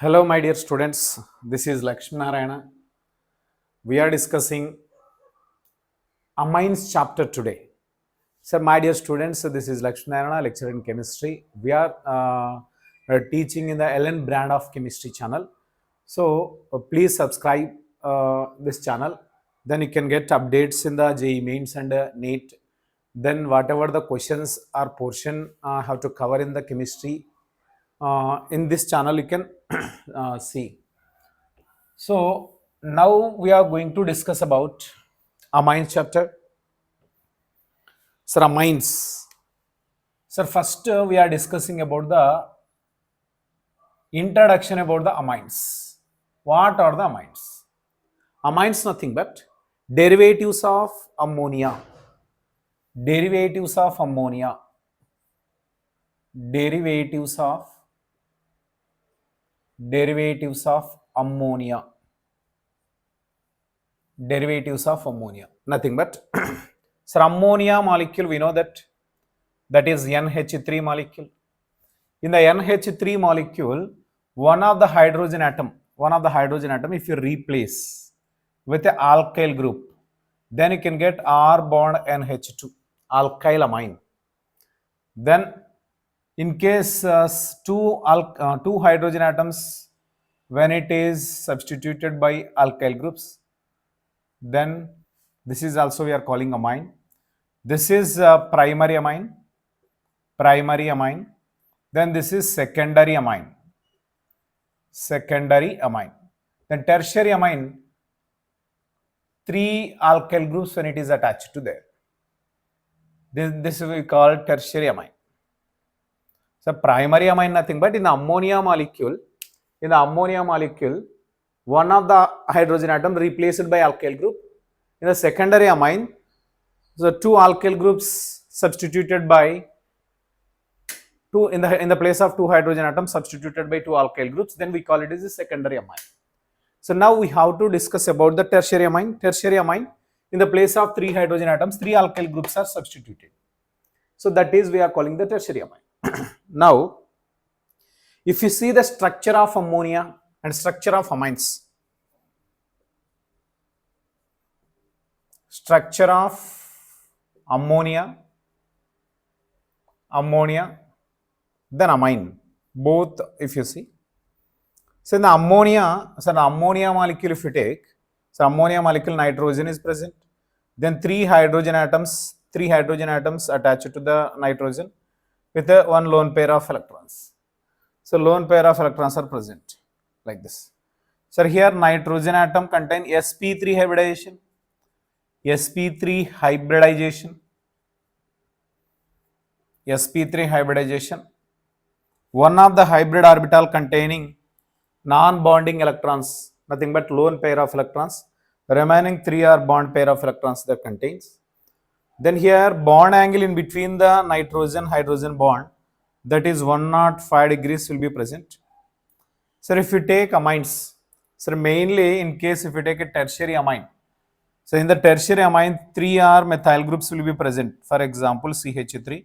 Hello, my dear students. This is Lakshmi Narayana. We are discussing amines chapter today. So, my dear students, this is Lakshmi Narayana, lecturer in chemistry. We are teaching in the L-1 brand of chemistry channel. So, please subscribe this channel. Then you can get updates in the JEE mains and NEET. Then whatever the questions or portion have to cover in the chemistry in this channel you can see. So now we are going to discuss about amines chapter. Sir, amines. Sir, first we are discussing about the introduction about the amines. What are the amines? Amines nothing but derivatives of ammonia. Derivatives of ammonia. Derivatives of ammonia. Derivatives of ammonia. Nothing but sir, ammonia molecule, we know that is NH3 molecule. In the NH3 molecule, one of the hydrogen atom, if you replace with an alkyl group, then you can get R bond NH2, alkyl amine. Then in case two hydrogen atoms, when it is substituted by alkyl groups, then this is also we are calling amine. This is primary amine. Then this is secondary amine. Then tertiary amine, 3 alkyl groups when it is attached to there. This we call tertiary amine. So primary amine nothing but in the ammonia molecule, one of the hydrogen atom replaced by alkyl group. In the secondary amine, so 2 alkyl groups substituted by in the place of 2 hydrogen atoms substituted by 2 alkyl groups, then we call it as a secondary amine. So now we have to discuss about the tertiary amine. Tertiary amine, in the place of 3 hydrogen atoms, 3 alkyl groups are substituted. So that is we are calling the tertiary amine. Now, if you see the structure of ammonia and structure of amines, structure of ammonia, then amine, both if you see. So in the ammonia molecule if you take, so ammonia molecule nitrogen is present, then 3 hydrogen atoms attached to the nitrogen with one lone pair of electrons. So lone pair of electrons are present like this. So here nitrogen atom contain sp3 hybridization. One of the hybrid orbital containing non-bonding electrons, nothing but lone pair of electrons. Remaining 3 are bond pair of electrons that contains. Then here bond angle in between the nitrogen hydrogen bond, that is 105 degrees will be present. So if you take amines, so mainly in case if you take a tertiary amine, so in the tertiary amine 3 R methyl groups will be present. For example, CH3,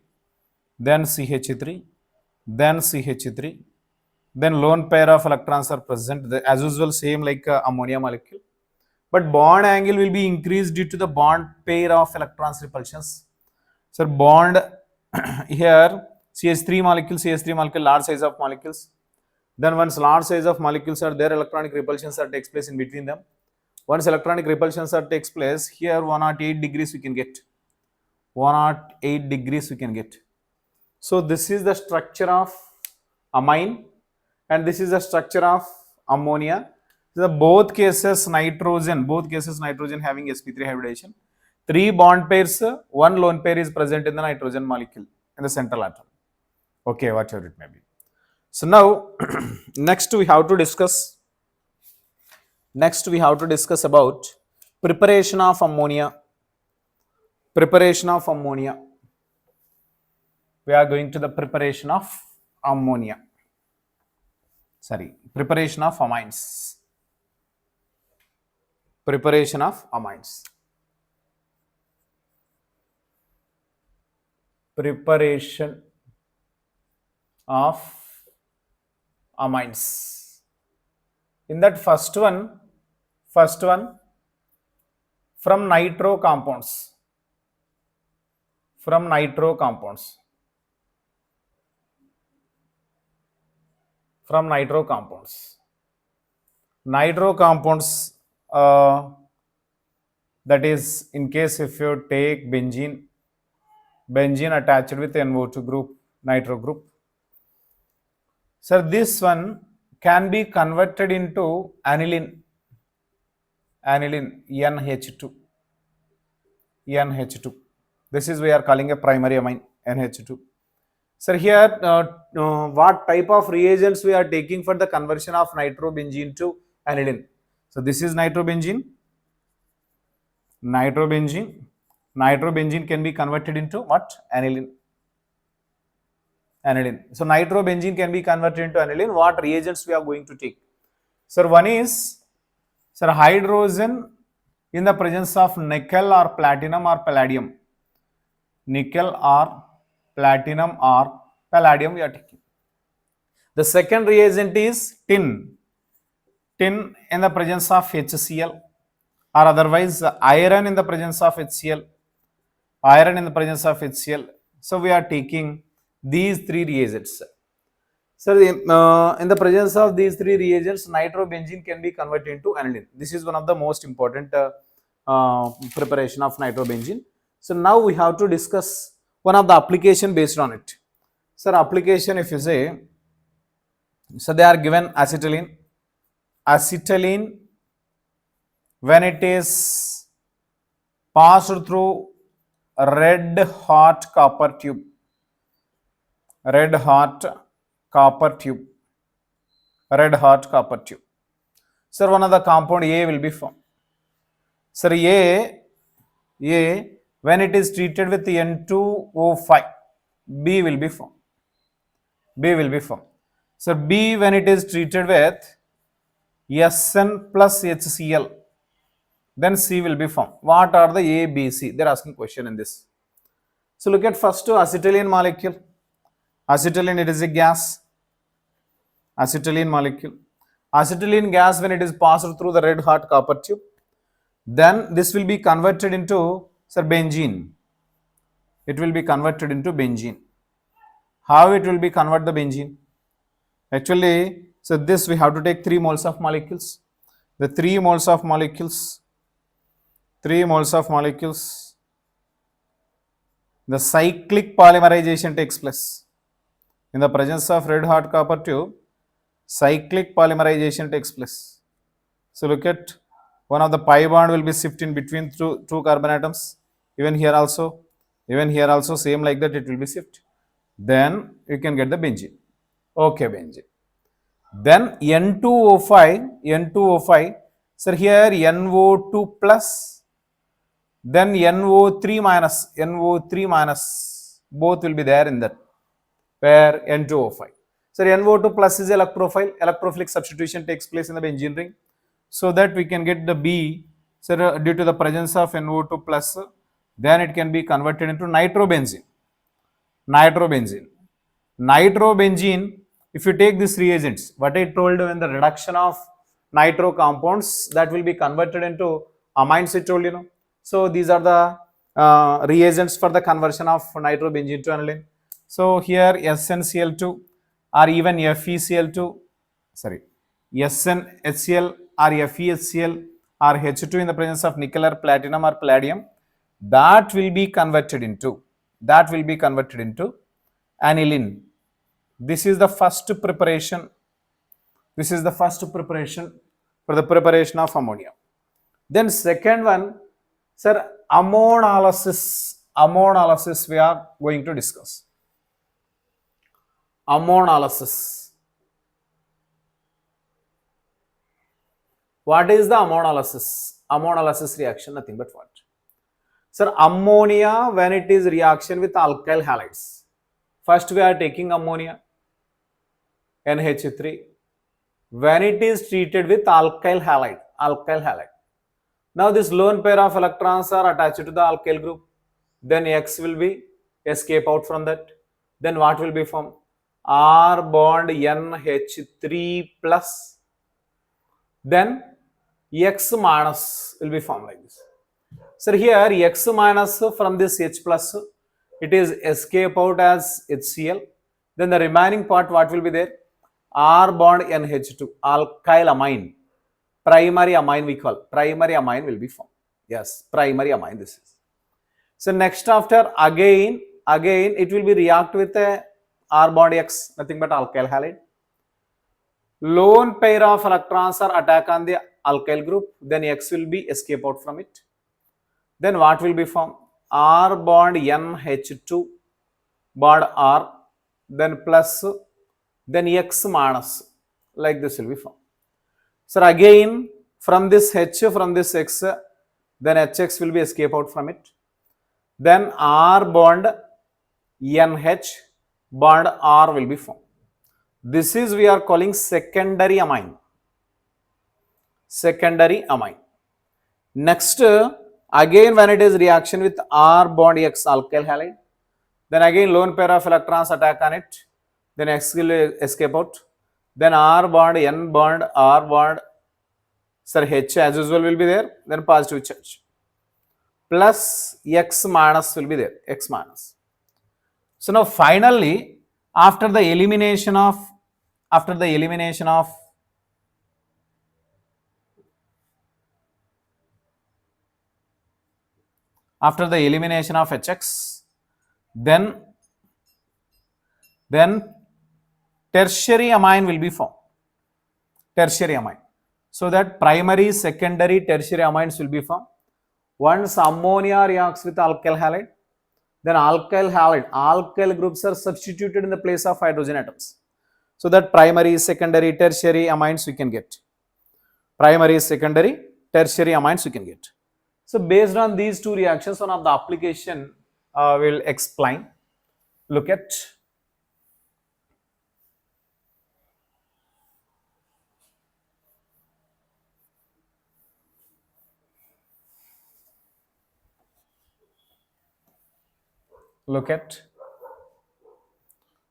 then CH3, then CH3, then lone pair of electrons are present, as usual same like ammonia molecule. But bond angle will be increased due to the bond pair of electrons repulsions. So bond here CH3 molecule, large size of molecules. Then once large size of molecules are there, electronic repulsions are takes place in between them. Once electronic repulsions are takes place, here 108 degrees we can get. 108 degrees we can get. So this is the structure of amine and this is the structure of ammonia. So both cases nitrogen having sp3 hybridization. 3 bond pairs, 1 lone pair is present in the nitrogen molecule in the central atom. Okay, whatever it may be. So now next we have to discuss about preparation of ammonia. We are going to the preparation of amines. Preparation of amines. Preparation of amines. In that first one, from nitro compounds, from nitro compounds, from nitro compounds, nitro compounds, that is in case if you take benzene, benzene attached with NO2 group, nitro group. So this one can be converted into aniline, aniline NH2, NH2. This is we are calling a primary amine NH2. So here what type of reagents we are taking for the conversion of nitrobenzene to aniline? So this is nitrobenzene, nitrobenzene, nitrobenzene can be converted into what? Aniline. Aniline. So nitrobenzene can be converted into aniline. What reagents we are going to take? Sir, one is, sir, hydrogen in the presence of nickel or platinum or palladium. Nickel or platinum or palladium we are taking. The second reagent is tin. Tin in the presence of HCl, or otherwise iron in the presence of HCl. Iron in the presence of HCl. So we are taking these three reagents. So in the presence of these three reagents, nitrobenzene can be converted into aniline. This is one of the most important preparation of nitrobenzene. So now we have to discuss one of the application based on it. Sir, application if you say, so they are given acetylene. Acetylene, when it is passed through red hot copper tube, red hot copper tube, red hot copper tube. Sir, one of the compound A will be formed. Sir, A when it is treated with N2O5, B will be formed. B will be formed. So B when it is treated with Sn plus HCl, then C will be formed. What are the A, B, C? They are asking question in this. So look at first acetylene molecule. Acetylene, it is a gas. Acetylene molecule. Acetylene gas when it is passed through the red hot copper tube, then this will be converted into, sir, benzene. It will be converted into benzene. How it will be convert the benzene? Actually, so this we have to take 3 moles of molecules. The 3 moles of molecules, 3 moles of molecules, the cyclic polymerization takes place. In the presence of red hot copper tube, cyclic polymerization takes place. So look at one of the pi bond will be shift in between two carbon atoms. Even here also same like that it will be shift. Then you can get the benzene. Okay, benzene. Then N2O5, sir, here NO2 plus, then NO3 minus, both will be there in that where N2O5. So NO2 plus is electrophile, electrophilic substitution takes place in the benzene ring, so that we can get the B. So due to the presence of NO2 plus, then it can be converted into nitrobenzene. Nitrobenzene. Nitrobenzene, if you take these reagents, what I told you in the reduction of nitro compounds, that will be converted into amines, I told you know. So these are the reagents for the conversion of nitrobenzene to aniline. So here SnCl2 or even FeCl2, sorry, SnHCl or FeHCl or H2 in the presence of nickel or platinum or palladium, that will be converted into aniline. This is the first preparation. This is the first preparation for the preparation of ammonia. Then second one, sir, ammonolysis. Ammonolysis we are going to discuss. Ammonolysis. What is the ammonolysis? Ammonolysis reaction, nothing but what? Sir, ammonia when it is reaction with alkyl halides. First we are taking ammonia, NH3. When it is treated with alkyl halide. Now this lone pair of electrons are attached to the alkyl group. Then X will be escape out from that. Then what will be formed? R bond NH3 plus. then X minus will be formed like this. So here X minus from this H plus, it is escape out as HCl. Then the remaining part, what will be there? R bond NH2, alkyl amine, primary amine we call. Primary amine will be formed. Yes, primary amine this is. So next after again it will be react with a R bond X, nothing but alkyl halide. Lone pair of electrons are attack on the alkyl group, then X will be escape out from it. Then what will be formed? R bond NH2 bond R, then plus, then X minus, like this will be formed. So again from this H, from this X, then HX will be escape out from it. Then R bond NH bond R will be formed. This is we are calling secondary amine. Secondary amine. Next, again when it is reaction with R bond X alkyl halide, then again lone pair of electrons attack on it, then X will escape out, then R bond N bond R bond, sir, H as usual will be there, then positive charge, plus X minus will be there, X minus. So now finally after the elimination of HX, then tertiary amine will be formed. Tertiary amine. So that primary, secondary, tertiary amines will be formed. Once ammonia reacts with alkyl halide, then alkyl groups are substituted in the place of hydrogen atoms. So that primary, secondary, tertiary amines we can get. Primary, secondary, tertiary amines we can get. So based on these two reactions, one of the application will explain. Look at.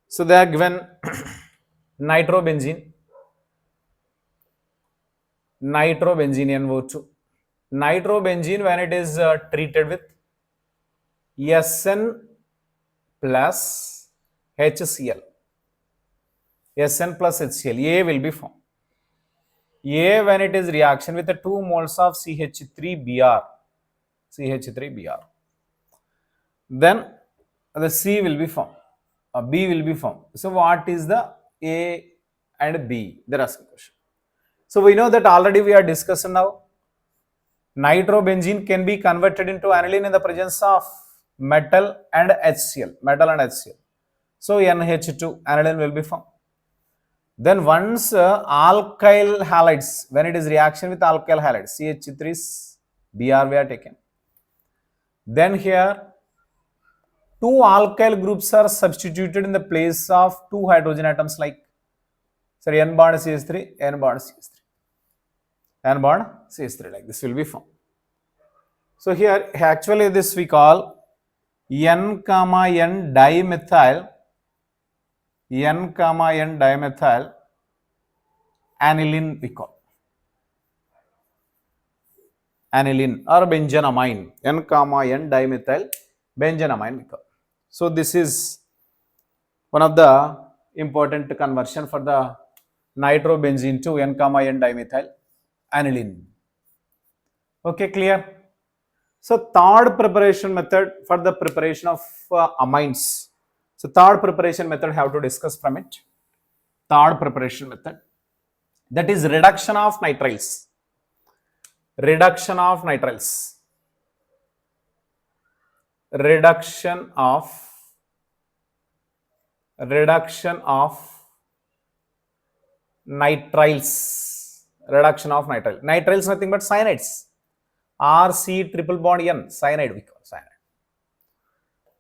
So they are given nitrobenzene NO2. Nitrobenzene, when it is treated with SN plus HCl, SN plus HCl, A will be formed. A when it is reaction with the 2 moles of CH3Br, then the C will be formed, B will be formed. So what is the A and B? There are some questions. So we know that already we are discussing now. Nitrobenzene can be converted into aniline in the presence of metal and HCl. So NH2 aniline will be formed. Then once alkyl halides, when it is reaction with alkyl halides, CH3Br we are taken. Then here 2 alkyl groups are substituted in the place of 2 hydrogen atoms like, sorry, N bond CH3, N bond CH3, like this will be formed. So here actually this we call N, N dimethyl aniline we call. Aniline or benzenamine, N, N dimethyl benzenamine we call. So this is one of the important conversion for the nitrobenzene to N, N dimethyl aniline. Okay, clear? So third preparation method for the preparation of amines. So third preparation method have to discuss from it. Third preparation method, that is reduction of nitriles. Reduction of nitriles. Reduction of nitriles. Reduction of nitrile. Nitriles nothing but cyanides. RC triple bond N, cyanide we call cyanide.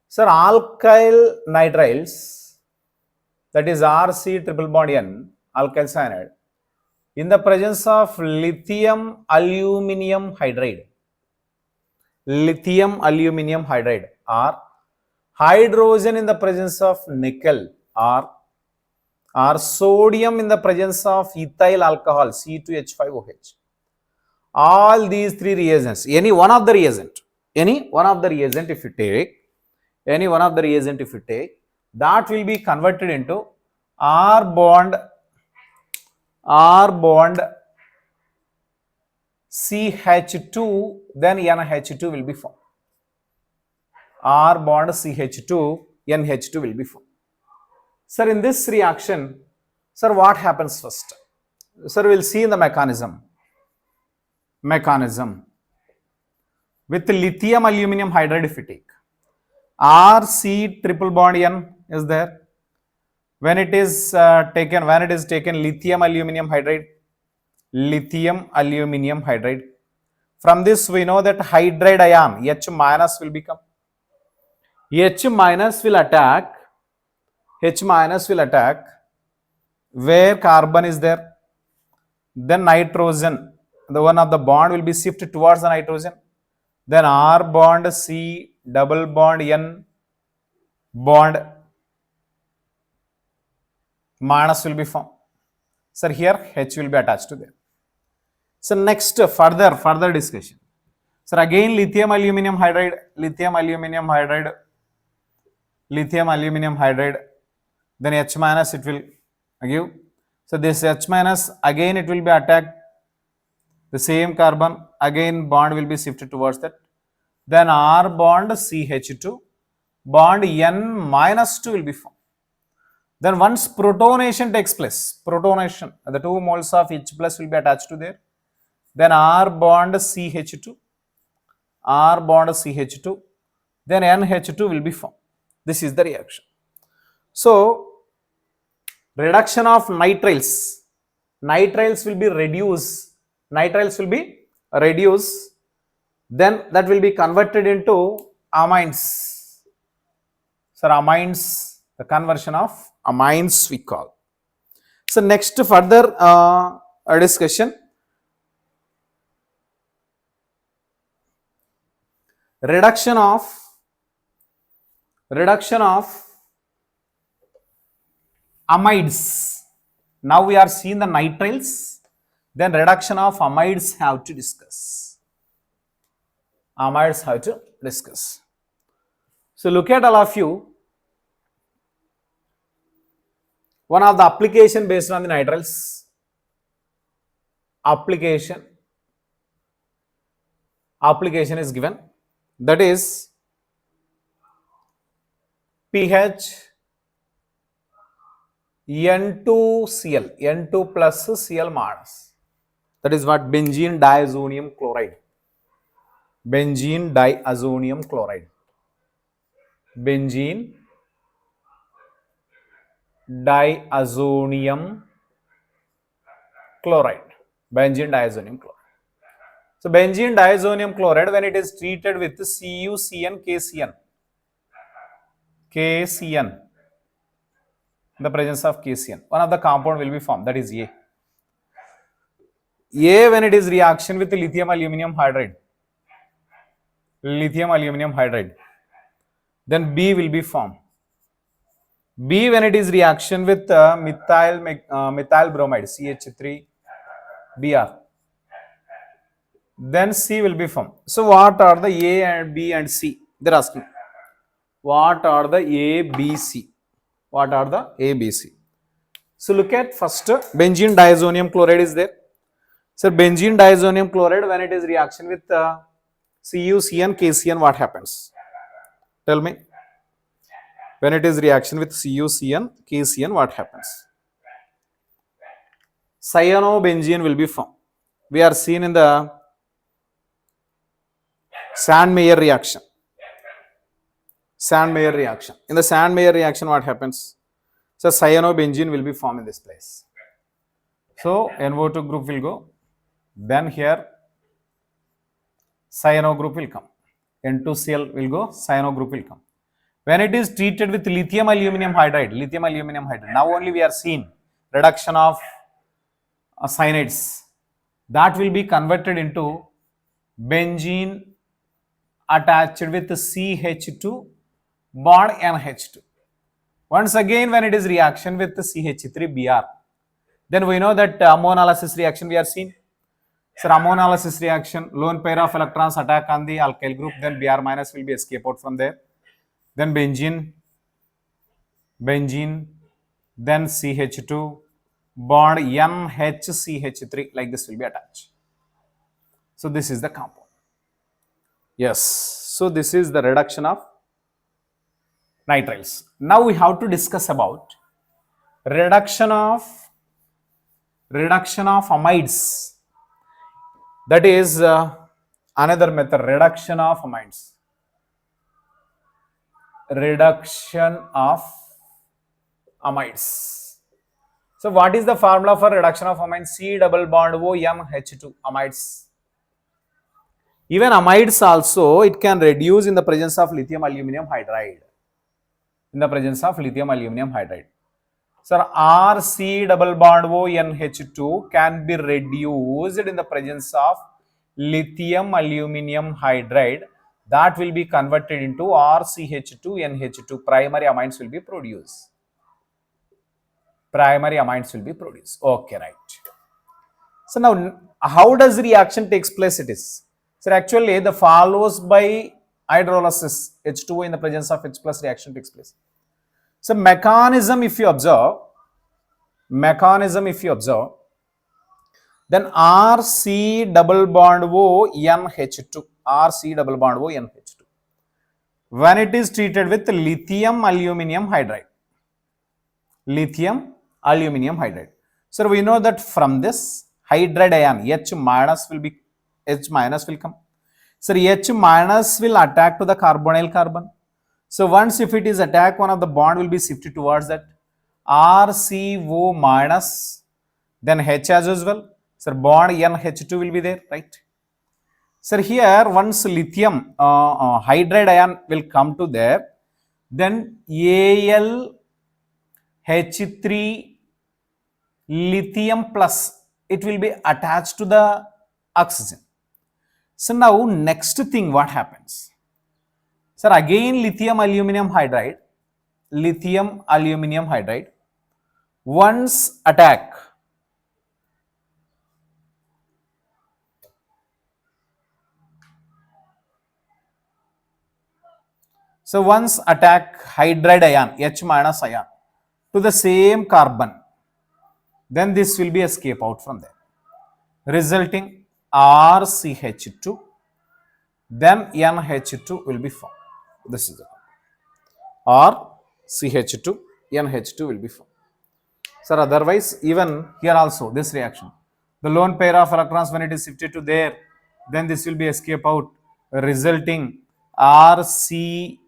Sir, alkyl nitriles, that is RC triple bond N, alkyl cyanide, in the presence of lithium aluminium hydride, or hydrogen in the presence of nickel, or or sodium in the presence of ethyl alcohol C2H5OH. All these three reagents, any one of the reagent if you take, that will be converted into R bond CH2, then NH2 will be formed. R bond CH2, NH2 will be formed. Sir, in this reaction, sir, what happens first? Sir, we'll see in the mechanism. With lithium aluminum hydride, if you take, RC triple bond N is there. When it is taken lithium aluminum hydride, from this we know that hydride ion H minus will become, H minus will attack where carbon is there, then nitrogen, the one of the bond will be shifted towards the nitrogen, then R bond C double bond N bond minus will be formed. Sir, here H will be attached to there. So next further discussion. Sir, again lithium aluminum hydride, then H minus it will give. So this H minus again it will be attacked, the same carbon, again bond will be shifted towards that. Then R bond CH2 bond N minus 2 will be formed. Then once protonation takes place, the 2 moles of H plus will be attached to there. Then R bond CH2, then NH2 will be formed. This is the reaction. So, reduction of nitriles will be reduced, then that will be converted into amines. Sir, amines, the conversion of amines we call. So, next further discussion. Reduction of amides. Now we are seeing the nitriles, then reduction of amides have to discuss. So look at all of you. One of the application based on the nitriles, application is given, that is pH N2Cl, N2 plus Cl minus. That is what benzene diazonium chloride. Benzene diazonium chloride. So benzene diazonium chloride, when it is treated with CuCN, KCN, in the presence of KCN, one of the compound will be formed, that is A. When it is reaction with lithium aluminum hydride, then B will be formed. B, when it is reaction with methyl bromide, CH3Br, then C will be formed. So what are the A and B and C? They are asking. What are the A, B, C? So look at first, benzene diazonium chloride is there. So benzene diazonium chloride, when it is reaction with CuCN, KCN, what happens? Tell me. When it is reaction with CuCN, KCN, what happens? Cyanobenzene will be formed. We are seen in the Sandmeyer reaction. In the Sandmeyer reaction, what happens? So cyanobenzene will be formed in this place. So NO2 group will go. Then here cyano group will come. N2Cl will go, cyano group will come. When it is treated with lithium aluminum hydride, now only we are seeing reduction of cyanides. That will be converted into benzene attached with CH2 bond NH2. Once again, when it is reaction with the CH3Br, then we know that ammonolysis reaction we are seeing. So ammonolysis reaction, lone pair of electrons attack on the alkyl group, then Br minus will be escape out from there. Then benzene, then CH2, bond NHCH3, like this will be attached. So this is the compound. Yes, so this is the reduction of nitriles. Now we have to discuss about reduction of amides. That is another method, reduction of amides. Reduction of amides. So what is the formula for reduction of amines? C double bond O M H2 amides. Even amides also, it can reduce in the presence of lithium aluminum hydride. In the presence of lithium aluminum hydride. Sir, RC double bond O NH2 can be reduced in the presence of lithium aluminum hydride. That will be converted into RCH2 NH2. Primary amines will be produced. Primary amines will be produced. Okay, right. So now, how does the reaction takes place? It is. So actually, the follows by hydrolysis H2O in the presence of H plus reaction takes place. So mechanism, if you observe, then RC double bond O NH2, RC double bond O NH2. When it is treated with lithium aluminum hydride, So we know that from this hydride ion, H minus will come. So H minus will attack to the carbonyl carbon. So once if it is attacked, one of the bond will be shifted towards that RCO minus, then H as usual. So bond NH2 will be there, right? So here once lithium hydride ion will come to there, then AlH3 lithium plus, it will be attached to the oxygen. So now next thing what happens? Sir, again lithium aluminum hydride once attack hydride ion H minus ion to the same carbon, then this will be escape out from there, resulting RCH2, then NH2 will be formed. This is the RCH2, NH2 will be formed. Sir, otherwise even here also this reaction, the lone pair of electrons when it is shifted to there, then this will be escape out, resulting RCH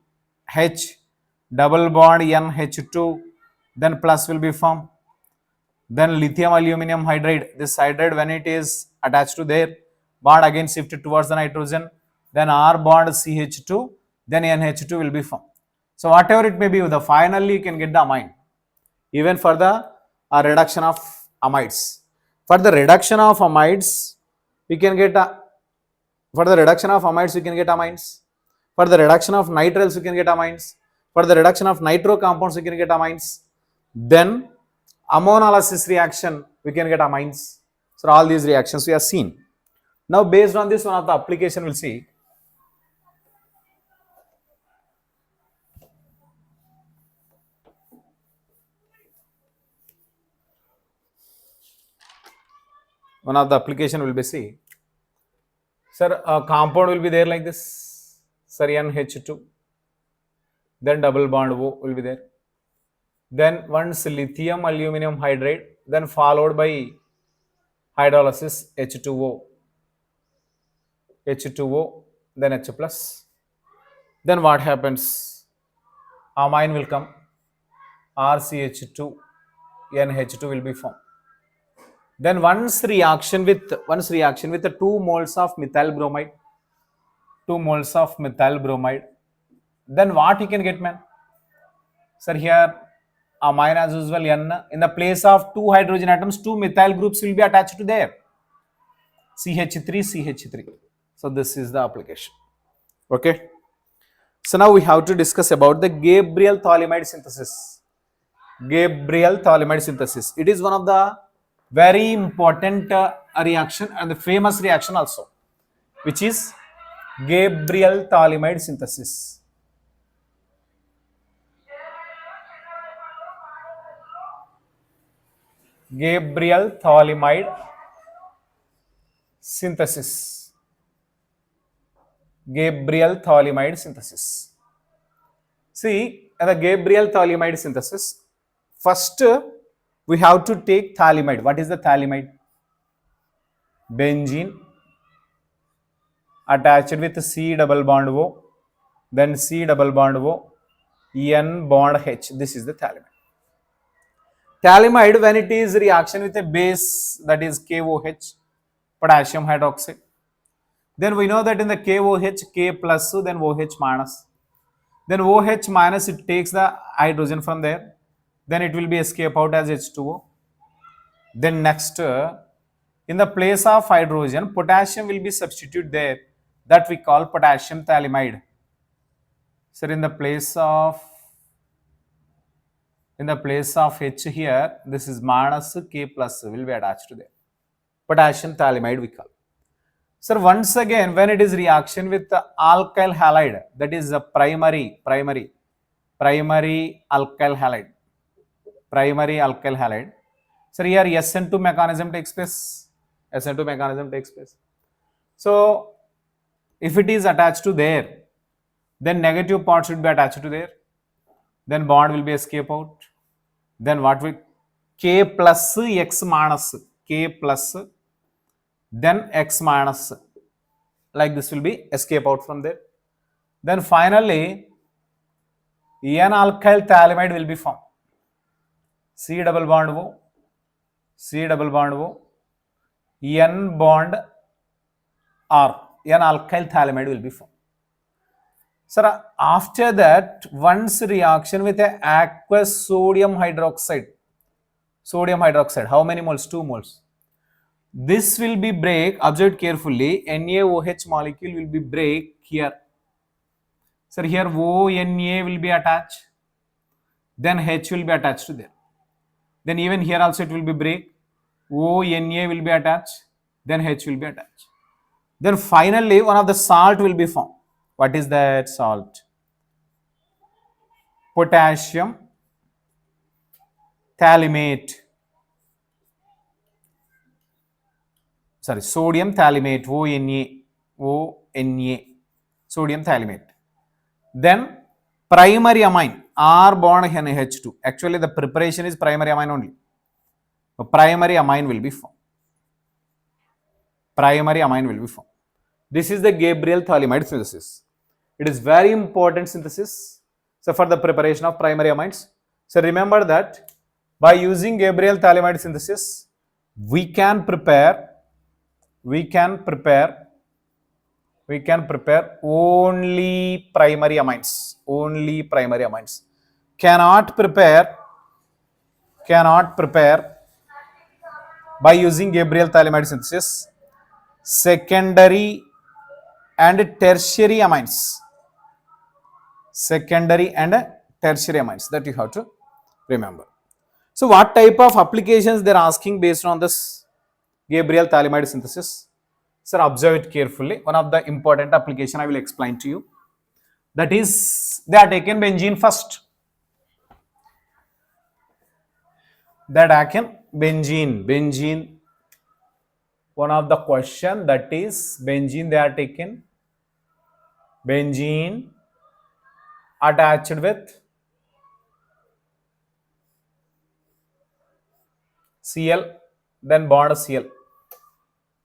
double bond NH2, then plus will be formed. Then lithium aluminum hydride, this hydride when it is attached to there, bond again shifted towards the nitrogen, then R bond CH2, then NH2 will be formed. So whatever it may be, the finally you can get the amine. Even for the reduction of amides. For the reduction of amides, we can get amines. For the reduction of nitriles, you can get amines. For the reduction of nitro compounds, you can get amines. Then ammonolysis reaction, we can get amines. So all these reactions we have seen. Now based on this, one of the application we'll see. One of the application will be see. Sir, a compound will be there like this. Sir, NH2. Then double bond O will be there. Then once lithium aluminum hydride, then followed by hydrolysis H2O, then H plus. Then what happens? Amine will come. RCH2, NH2 will be formed. Then once reaction with the 2 moles of methyl bromide, then what you can get, man? Sir, here amine as usual N, in the place of 2 hydrogen atoms, 2 methyl groups will be attached to there, CH3. So this is the application. Okay. So now we have to discuss about the Gabriel phthalimide synthesis. Gabriel phthalimide synthesis. It is one of the very important reaction and the famous reaction also, which is Gabriel phthalimide synthesis. Gabriel phthalimide synthesis. Gabriel phthalimide synthesis. See, the Gabriel phthalimide synthesis, first we have to take phthalimide. What is the phthalimide? Benzene attached with C double bond O, then C double bond O, N bond H. This is the phthalimide. Phthalimide, when it is reaction with a base, that is KOH, potassium hydroxide, then we know that in the KOH, K plus, then OH minus. Then OH minus, it takes the hydrogen from there, then it will be escape out as H2O. Then next, in the place of hydrogen, potassium will be substituted there, that we call potassium phthalimide. So in the place of H here, this is minus K plus will be attached to there. Potassium phthalimide we call. So once again, when it is reaction with the alkyl halide, that is a primary alkyl halide. Primary alkyl halide. So here SN2 mechanism takes place. SN2 mechanism takes place. So if it is attached to there, then negative part should be attached to there. Then bond will be escape out. Then what will K plus X minus, K plus, then X minus, like this will be escape out from there. Then finally, N alkyl phthalimide will be formed. C double bond O, C double bond O, N bond R, N alkyl phthalimide will be formed. Sir, after that, once reaction with a aqueous sodium hydroxide, how many moles? 2 moles. This will be break, observe carefully, NaOH molecule will be break here. Sir, here ONA will be attached, then H will be attached to there. Then even here also it will be break, ONA will be attached, then H will be attached. Then finally one of the salt will be formed. What is that salt? Potassium phthalimate. Sorry, sodium phthalimate, ONA, sodium phthalimate. Then primary amine, R bond H2. Actually, the preparation is primary amine only. So primary amine will be formed. Primary amine will be formed. This is the Gabriel phthalimide synthesis. It is very important synthesis. So for the preparation of primary amines. So remember that by using Gabriel phthalimide synthesis, we can prepare only primary amines. Only primary amines. Cannot prepare by using Gabriel phthalimide synthesis secondary and tertiary amines. Secondary and tertiary amines, that you have to remember. So what type of applications they are asking based on this Gabriel phthalimide synthesis? Sir, observe it carefully. One of the important application I will explain to you. That is, they are taken benzene first. That I can benzene. One of the question, that is benzene, they are taken. Benzene attached with Cl, then bond Cl.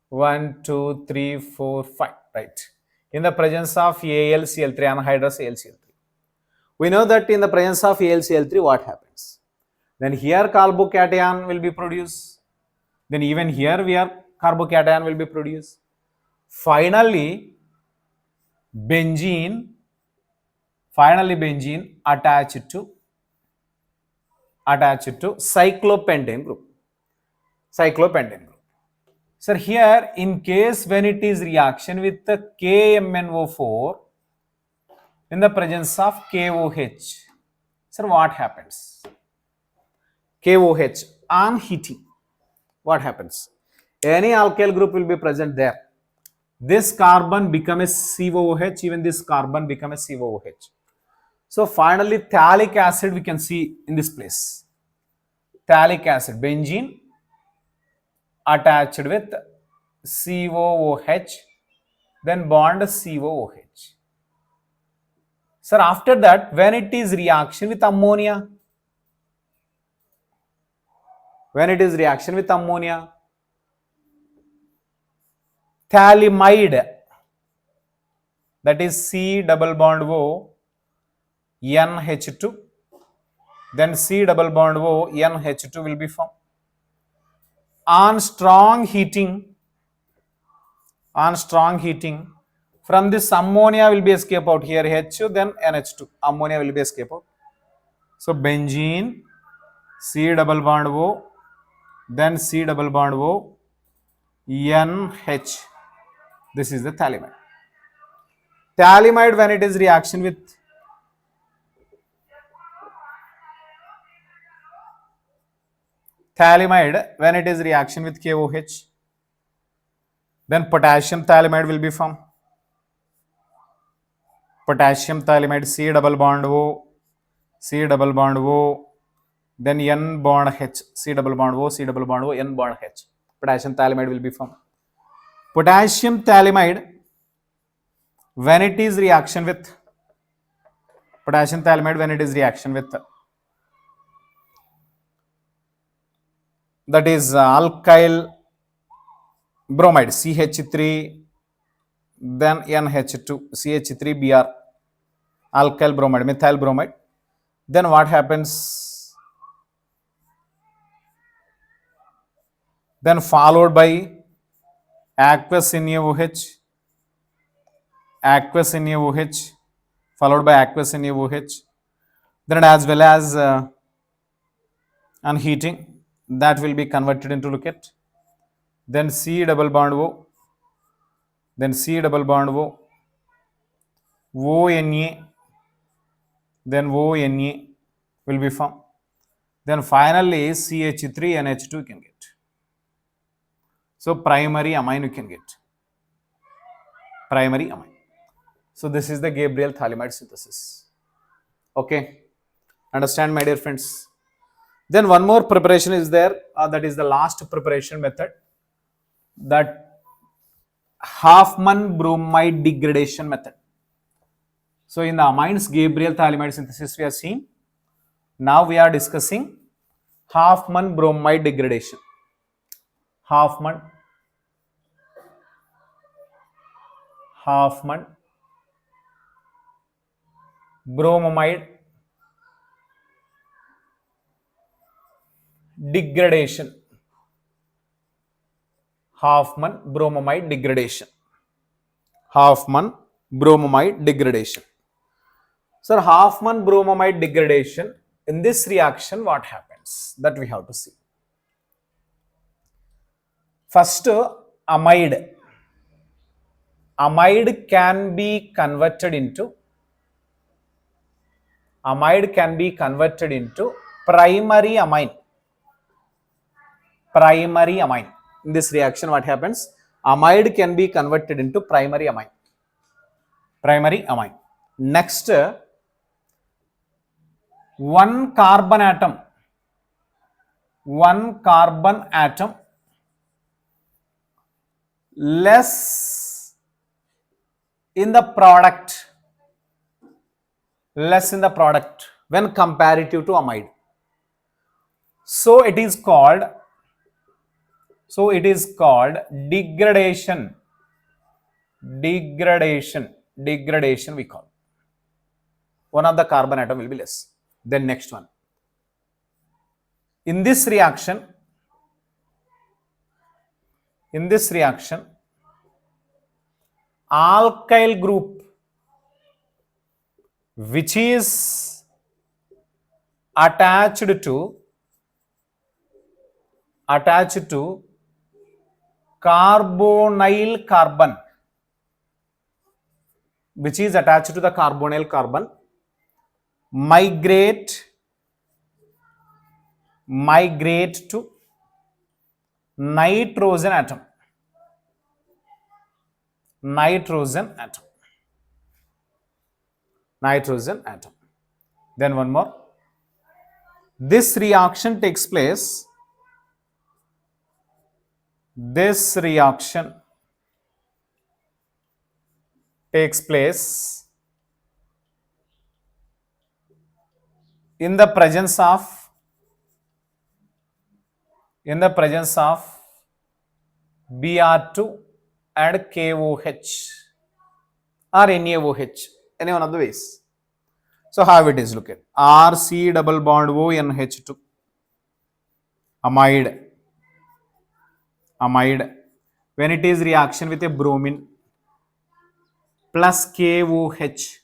1, 2, 3, 4, 5, right? In the presence of AlCl3, anhydrous AlCl3. We know that in the presence of AlCl3, what happens? Then here carbocation will be produced. Then even here carbocation will be produced. Finally, benzene attached to cyclopentane group. Sir, here in case when it is reaction with the KMnO4 in the presence of KOH, sir, what happens? KOH on heating. What happens? Any alkyl group will be present there. This carbon become a COOH, even this carbon become a COOH. So finally phthalic acid we can see in this place. Phthalic acid, benzene attached with COOH, then bond COOH. Sir, after that, when it is reaction with ammonia, phthalimide, that is C double bond O NH2, then C double bond O NH2 will be formed. On strong heating, from this ammonia will be escape out here H, then NH2, ammonia will be escape out. So benzene, C double bond O, then C double bond O, NH. This is the phthalimide. Phthalimide when it is reaction with KOH, then potassium phthalimide will be formed. Potassium phthalimide, C double bond O, then N bond H, C double bond O, N bond H. Potassium phthalimide will be formed. Potassium phthalimide when it is reaction with that is alkyl bromide, CH3, then NH2, CH3Br, alkyl bromide, methyl bromide. Then what happens? Then followed by aqueous NaOH, followed by aqueous NaOH. Then as well as on heating, that will be converted into, look at, then C double bond O, ONA, then ONA will be formed. Then finally CH3NH2 you can get. So primary amine you can get. So this is the Gabriel phthalimide synthesis. Okay. Understand, my dear friends? Then one more preparation is there, that is the last preparation method, that Hoffman bromide degradation method. So in the amines Gabriel phthalimide synthesis we are seeing. Now we are discussing Hoffman bromide degradation. Hoffman bromamide degradation. Hoffman bromamide degradation. Sir, Hoffman bromamide degradation, in this reaction what happens? That we have to see. First, amide can be converted into primary amine. In this reaction what happens? Amide can be converted into primary amine. Next, one carbon atom less in the product when comparative to amide. So it is called degradation we call. One of the carbon atom will be less. Then next one. In this reaction, alkyl group which is attached to carbonyl carbon, migrate migrate to nitrogen atom. Nitrogen atom. Nitrogen atom. Then one more. This reaction takes place. This reaction takes place in the presence of Br2 and KOH or NaOH, any one of the ways. So how it is, look at RC double bond O NH2 amide. When it is reaction with a bromine plus KOH,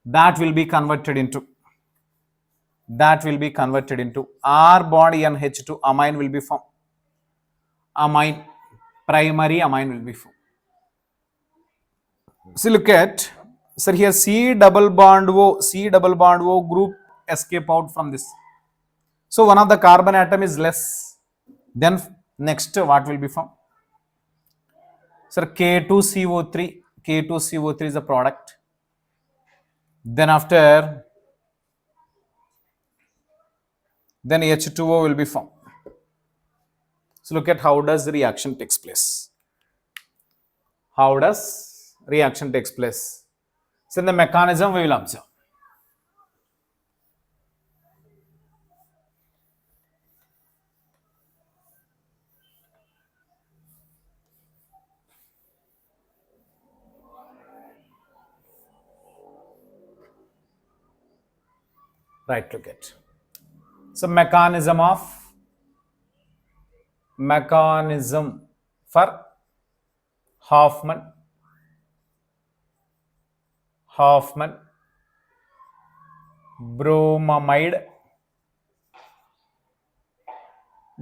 that will be converted into R bond NH2 amine will be formed. Amine, primary amine will be formed. So look at, sir, here C double bond O group escape out from this. So one of the carbon atom is less. Then next what will be formed? Sir, K2CO3. K2CO3 is a product. Then after, then H2O will be formed. So look at how does the reaction takes place. How does reaction takes place? So in the mechanism we will observe. Right, look at. So mechanism for Hoffman bromamide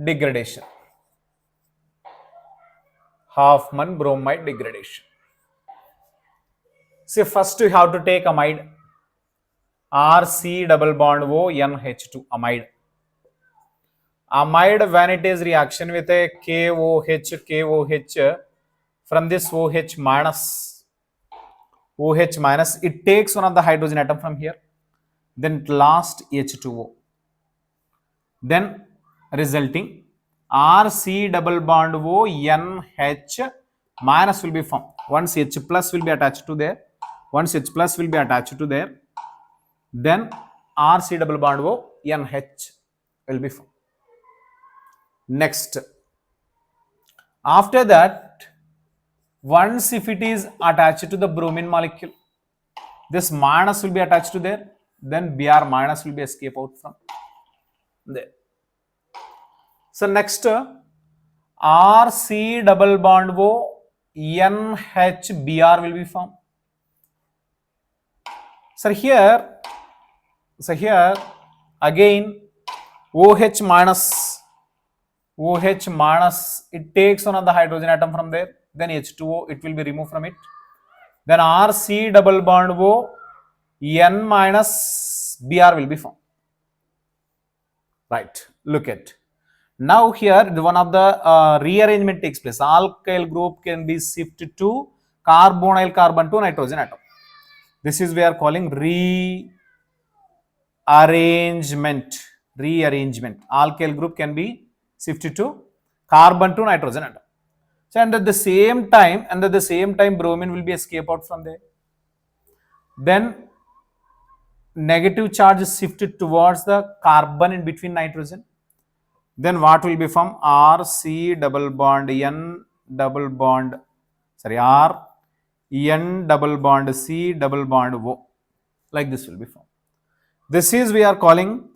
degradation. Hoffman bromide degradation. See, first you have to take amide. RC double bond O NH2 amide. Amide, when it is reaction with a KOH from this OH minus, it takes one of the hydrogen atom from here. Then last H2O. Then resulting RC double bond O NH minus will be formed. Once H plus will be attached to there. Then RC double bond O NH will be formed. Next, after that, once if it is attached to the bromine molecule, this minus will be attached to there, then Br minus will be escape out from there. So next, RC double bond O NH Br will be formed. So here again OH minus, it takes one of the hydrogen atom from there, then H2O, it will be removed from it. Then RC double bond O N minus Br will be formed. Right, look at. Now here the one of the rearrangement takes place. Alkyl group can be shifted to carbonyl carbon to nitrogen atom. This is we are calling rearrangement. Alkyl group can be shifted to carbon to nitrogen atom. So and at the same time bromine will be escape out from there. Then negative charge is shifted towards the carbon in between nitrogen. Then what will be from RC double bond N double bond, R N double bond C double bond O, like this will be formed. This is we are calling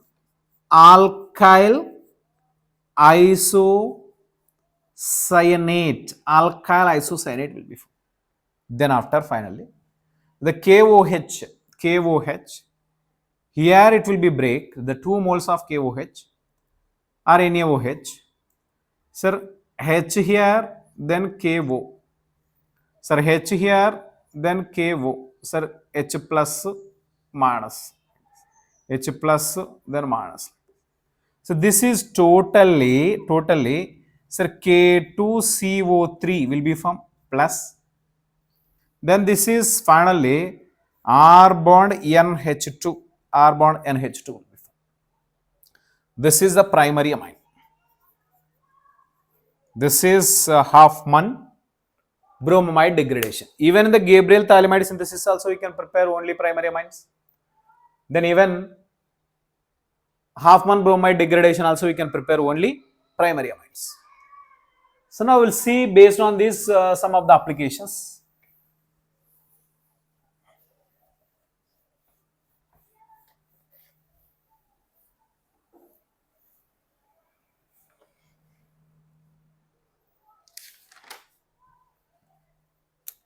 alkyl isocyanate. Alkyl isocyanate will be formed. Then after finally the KOH, here it will be break the 2 moles of KOH or NaOH. Sir, H here, then KO. Sir, H here, then KO. Sir, H plus minus. H plus, then minus. So this is totally, sir, K2CO3 will be formed plus. Then this is finally R bond NH2, R bond NH2 will be formed. This is the primary amine. This is Hoffman bromamide degradation. Even in the Gabriel phthalimide synthesis also we can prepare only primary amines. Then even Hoffman bromide degradation also we can prepare only primary amines. So now we'll see based on this some of the applications.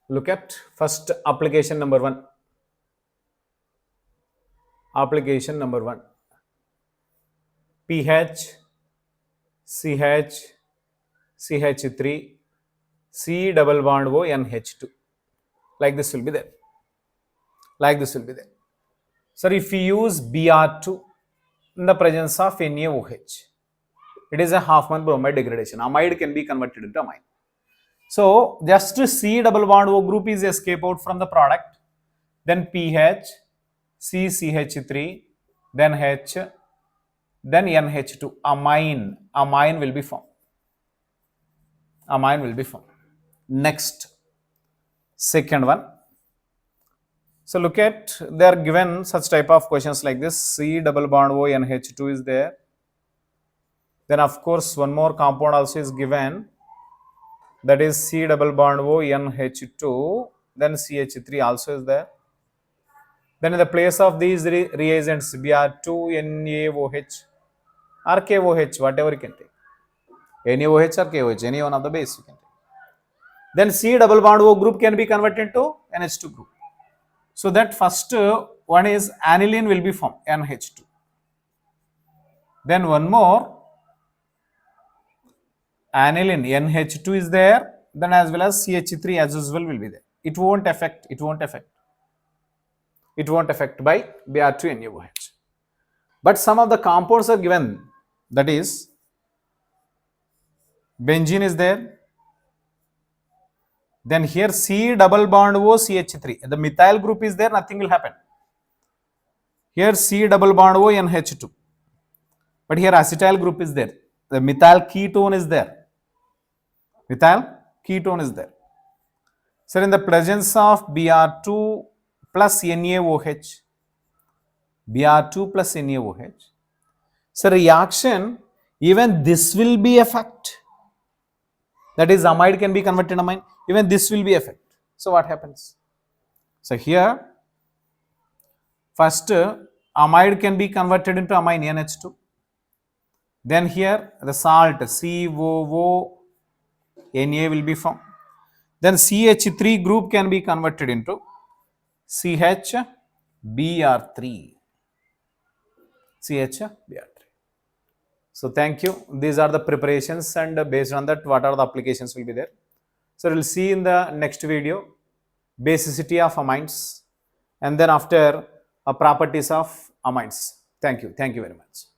Look at first application number 1. Application number 1. pH, CH, CH3, C double bond O, NH2. Like this will be there. Like this will be there. So if we use Br2 in the presence of NaOH, it is a Hoffman bromide degradation. Amide can be converted into amine. So just C double bond O group is escape out from the product. Then pH, CCH3, then H, then NH2. Amine will be formed. Amine will be formed. Next, second one. So look at, they are given such type of questions like this. C double bond O NH2 is there. Then of course one more compound also is given, that is C double bond O NH2, then CH3 also is there. Then in the place of these reagents Br2, NaOH or KOH, whatever you can take. NaOH or KOH, any one of the base you can take. Then C double bond O group can be converted into NH2 group. So that first one is aniline will be formed, NH2. Then one more aniline NH2 is there, then as well as CH3 as usual will be there. It won't affect by Br2 NaOH. But some of the compounds are given, that is benzene is there. Then here C double bond O CH3. The methyl group is there, nothing will happen. Here C double bond O NH2. But here acetyl group is there. The methyl ketone is there. So in the presence of Br2 plus NaOH, so reaction, even this will be effect. That is amide can be converted to amine. Even this will be effect. So what happens? So here first amide can be converted into amine NH2. Then here the salt COO Na will be formed. Then CH3 group can be converted into CHBr3. So thank you. These are the preparations, and based on that what are the applications will be there. So we will see in the next video basicity of amines, and then after properties of amines. Thank you very much.